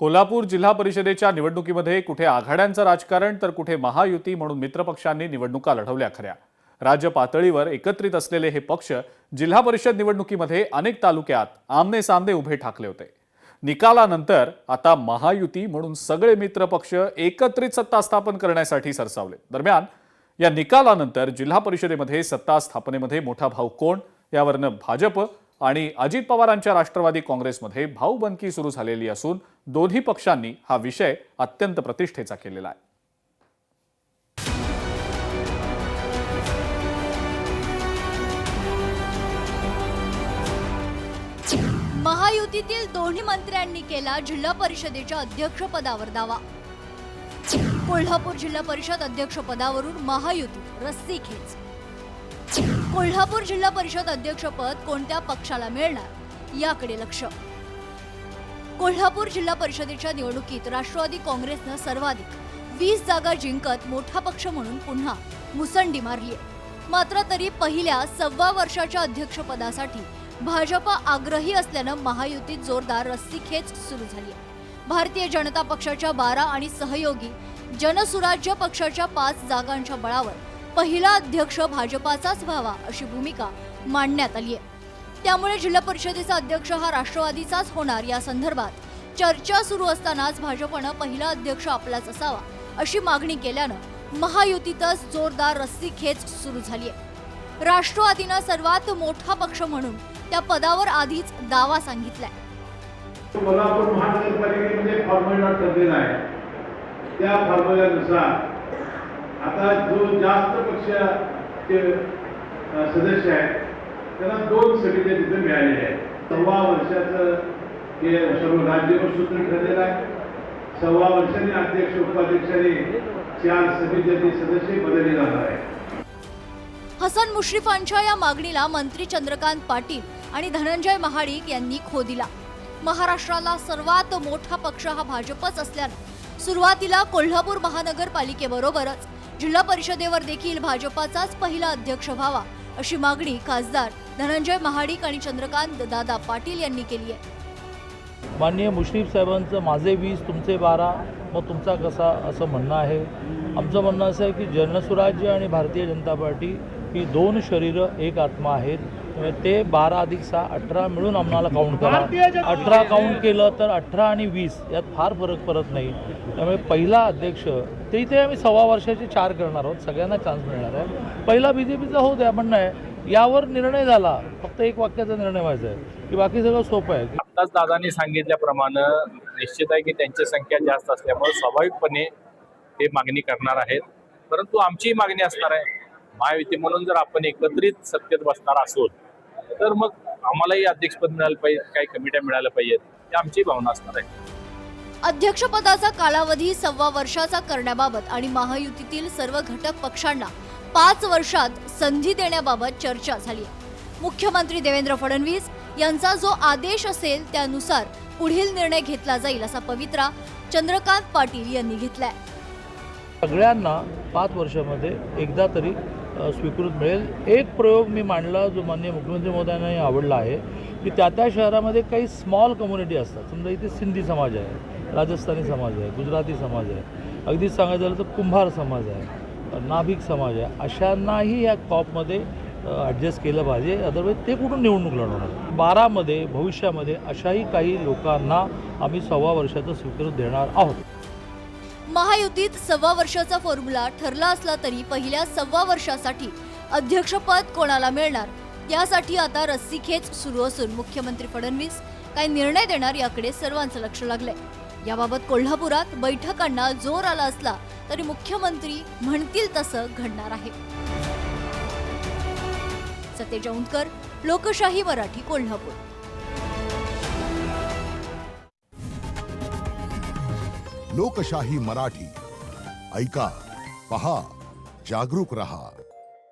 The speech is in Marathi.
कोल्हापूर जिल्हा परिषदेच्या निवडणुकीमध्ये कुठे आघाड्यांचं राजकारण तर कुठे महायुती म्हणून मित्रपक्षांनी निवडणुका लढवल्या खऱ्या। राज्य पातळीवर एकत्रित असलेले हे पक्ष जिल्हा परिषद निवडणुकीमध्ये अनेक तालुक्यात आमने सामने उभे ठाकले होते। निकालानंतर आता महायुती म्हणून सगळे मित्रपक्ष एकत्रित सत्ता स्थापन करण्यासाठी सरसावले। दरम्यान या निकालानंतर जिल्हा परिषदेमध्ये सत्ता स्थापनेमध्ये मोठा भाऊ कोण यावरनं भाजप आणि अजित पवारांच्या राष्ट्रवादी काँग्रेसमध्ये भाऊबंदकी सुरू झालेली असून दोन्ही पक्षांनी हा विषय अत्यंत प्रतिष्ठेचा केलेला आहे। महायुतीतील दोन्ही मंत्र्यांनी केला जिल्हा परिषदेच्या अध्यक्षपदावर दावा। कोल्हापूर जिल्हा परिषद अध्यक्षपदावरून महायुती रस्सीखेच। कोल्हापूर जिल्हा परिषद अध्यक्षपद कोणत्या पक्षाला मिळणार याकडे लक्ष। कोल्हापूर जिल्हा परिषदेच्या निवडणुकीत राष्ट्रवादी काँग्रेसनं सर्वाधिक 20 जागा जिंकत मोठा पक्ष म्हणून पुन्हा मुसंडी मारली। मात्र तरी पहिल्या 1.25 वर्षाच्या अध्यक्षपदासाठी भाजप आग्रही असल्यानं महायुतीत जोरदार रस्सीखेच सुरू झाली। भारतीय जनता पक्षाच्या 12 आणि सहयोगी जनसुराज्य पक्षाच्या 5 जागांच्या बळावर पहिला अध्यक्ष भाजपाचाच व्हावा अशी भूमिका मांडण्यात आली आहे। त्यामुळे जिल्हा परिषदेचा अध्यक्ष हा राष्ट्रवादीचाच होणार या संदर्भात चर्चा सुरू असतानाच भाजपनं पहिला अध्यक्ष आपलाच असावा अशी मागणी केल्यानं महायुतीतच जोरदार रस्सीखेच सुरू झाली आहे। राष्ट्रवादीनं सर्वात मोठा पक्ष म्हणून त्या पदावर आधीच दावा सांगितलाय। कोल्हापूर महानगरपालिकेमध्ये फॉर्म्युला ठरलेला आहे। त्या फॉर्म्युल्यानुसार आता जो जास्त पक्षाचे सदस्य आहेत त्यांना 2 समित्या तिथे मिळालेल्या आहेत। 1.25 वर्षाचं हे सर्व राज्यभर सूत्र ठरलेलं आहे। 1.25 वर्षांनी अध्यक्ष उपाध्यक्षांनी 4 समित्याचे सदस्य बदलले जाणार आहेत। हसन मुश्रीफांच्या या मागणीला मंत्री चंद्रकांत पाटील आणि धनंजय महाडिक यांनी खो दिला। महाराष्ट्राला सर्वात मोठा पक्ष हा भाजपच असल्यानं सुरुवातीला कोल्हापूर महानगरपालिकेबरोबरच जिल्हा परिषदेवर देखील भाजपाचाच पहिला अध्यक्ष व्हावा अशी मागणी खासदार धनंजय महाडिक आणि चंद्रकांत दादा पाटील यांनी केली आहे। माननीय मुश्रीफ साहेबांचं माझे 20 तुमचे 12 मग तुमचा कसा असं म्हणणं आहे। आमचं म्हणणं असं आहे की जनसुराज्य आणि भारतीय जनता पार्टी ही 2 शरीरं एक आत्मा आहेत। ते 12 अधिक 6 18 मिळून आम्हाला काउंट करा। 18 काउंट केलं तर 18 आणि 20 यात फार फरक पडत नाही। त्यामुळे पहिला अध्यक्ष ते इथे आम्ही 1.25 वर्षाचे 4 करणार आहोत। सगळ्यांना चान्स मिळणार आहे। पहिला बीजेपीचा होऊ द्या म्हणणं आहे। यावर निर्णय झाला, फक्त एक वाक्याचा निर्णय व्हायचा आहे की बाकी सगळं सोपं आहे। आत्ताच दादांनी सांगितल्याप्रमाणे निश्चित आहे की त्यांची संख्या जास्त असल्यामुळे स्वाभाविकपणे ते मागणी करणार आहेत। परंतु आमची मागणी असणार आहे महायुती म्हणून जर आपण एकत्रित सत्तेत बसणार असोल तर मग आम्हालाही अध्यक्षपद मिळालं पाहिजे, काही कमिट्या मिळाल्या पाहिजेत, ही आमची भावना असणार आहे। अध्यक्षपदाचा कालावधी 1.25 वर्षाचा करण्याबाबत आणि महायुतीतील सर्व घटक पक्षांना 5 वर्षात संधी देण्याबाबत चर्चा झाली आहे। मुख्यमंत्री देवेंद्र फडणवीस यांचा जो आदेश असेल त्यानुसार पुढील निर्णय घेतला जाईल असा पवित्रा चंद्रकांत पाटील यांनी घेतलाय। सगळ्यांना 5 वर्षामध्ये एकदा तरी स्वीकृत मिळेल। एक प्रयोग मी मांडला जो माननीय मुख्यमंत्री महोदयांनाही आवडला आहे की त्या शहरामध्ये काही स्मॉल कम्युनिटी असतात। समजा इथे सिंधी समाज आहे, राजस्थानी समाज आहे, गुजराती समाज आहे, अगदीच सांगायचं झालं तर कुंभार समाज आहे, नाभिक समाज आहे, अशांनाही या कॉपमध्ये ॲडजस्ट केलं पाहिजे। अदरवाईज ते कुठून निवडणूक लढवणार। 12मध्ये भविष्यामध्ये अशाही काही लोकांना आम्ही 1.25 वर्षाचं स्वीकृत देणार आहोत। महायुतीत 1.25 वर्षाचा फॉर्म्युला ठरला असला तरी पहिल्या 1.25 वर्षासाठी अध्यक्षपद कोणाला मिळणार यासाठी आता रस्सीखेच सुरू असून मुख्यमंत्री फडणवीस काय निर्णय देणार याकडे सर्वांचं लक्ष लागलंय। याबाबत कोल्हापुरात बैठकांना जोर आला असला तरी मुख्यमंत्री म्हणतील तसं घडणार आहे। सतेज औंधकर, लोकशाही मराठी, कोल्हापूर। लोकशाही मराठी ऐका, पहा, जागरूक रहा।